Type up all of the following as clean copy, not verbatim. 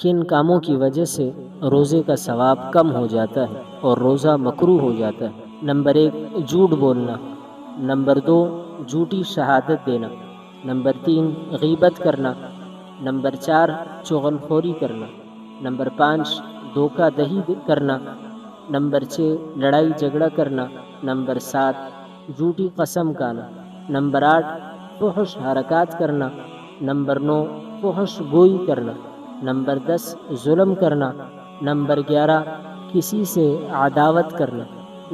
کن کاموں کی وجہ سے روزے کا ثواب کم ہو جاتا ہے اور روزہ مکروہ ہو جاتا ہے؟ نمبر 1 جھوٹ بولنا، نمبر 2 جھوٹی شہادت دینا، نمبر 3 غیبت کرنا، نمبر 4 چغل خوری کرنا، نمبر 5 دھوکہ دہی کرنا، نمبر 6 لڑائی جھگڑا کرنا، نمبر 7 جھوٹی قسم کھانا، نمبر 8 فحش حرکات کرنا، نمبر 9 فحش گوئی کرنا، نمبر 10 ظلم کرنا، نمبر 11 کسی سے عداوت کرنا،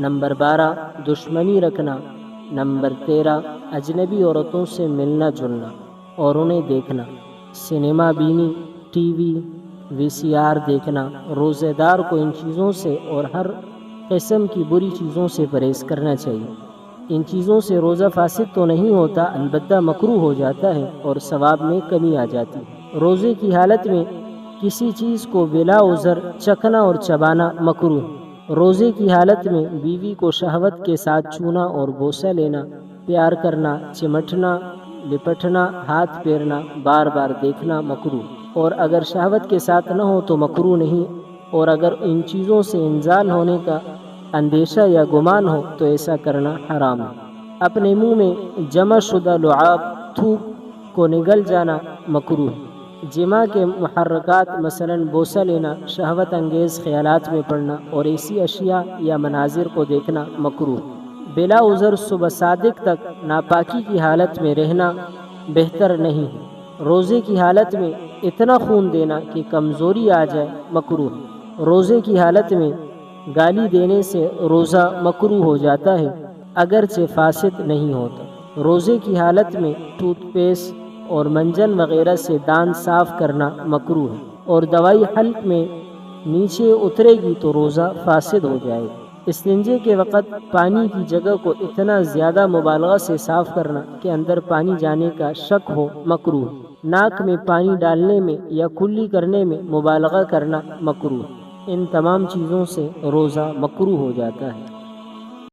نمبر 12 دشمنی رکھنا، نمبر 13 اجنبی عورتوں سے ملنا جلنا اور انہیں دیکھنا، سنیما بینی، ٹی وی، وی سی آر دیکھنا۔ روزے دار کو ان چیزوں سے اور ہر قسم کی بری چیزوں سے پرہیز کرنا چاہیے۔ ان چیزوں سے روزہ فاسد تو نہیں ہوتا، البتہ مکروہ ہو جاتا ہے اور ثواب میں کمی آ جاتی ہے۔ روزے کی حالت میں کسی چیز کو بلا عذر چکھنا اور چبانا مکروہ ہے۔ روزے کی حالت میں بیوی کو شہوت کے ساتھ چھونا اور بوسہ لینا، پیار کرنا، چمٹنا، لپٹنا، ہاتھ پھیرنا، بار بار دیکھنا مکروہ، اور اگر شہوت کے ساتھ نہ ہو تو مکروہ نہیں، اور اگر ان چیزوں سے انزال ہونے کا اندیشہ یا گمان ہو تو ایسا کرنا حرام ہے۔ اپنے منہ میں جمع شدہ لعاب، تھوک کو نگل جانا مکروہ ہے۔ جماع کے محرکات مثلا بوسہ لینا، شہوت انگیز خیالات میں پڑنا اور ایسی اشیاء یا مناظر کو دیکھنا مکروہ ہے۔ بلا عذر صبح صادق تک ناپاکی کی حالت میں رہنا بہتر نہیں ہے۔ روزے کی حالت میں اتنا خون دینا کہ کمزوری آ جائے مکروہ ہے۔ روزے کی حالت میں گالی دینے سے روزہ مکروہ ہو جاتا ہے اگرچہ فاسد نہیں ہوتا۔ روزے کی حالت میں ٹوتھ پیسٹ اور منجن وغیرہ سے دانت صاف کرنا مکروہ ہے، اور دوائی حلق میں نیچے اترے گی تو روزہ فاسد ہو جائے گا۔ استنجے کے وقت پانی کی جگہ کو اتنا زیادہ مبالغہ سے صاف کرنا کہ اندر پانی جانے کا شک ہو مکروہ ہے۔ ناک میں پانی ڈالنے میں یا کلی کرنے میں مبالغہ کرنا مکروہ ہے۔ ان تمام چیزوں سے روزہ مکروہ ہو جاتا ہے۔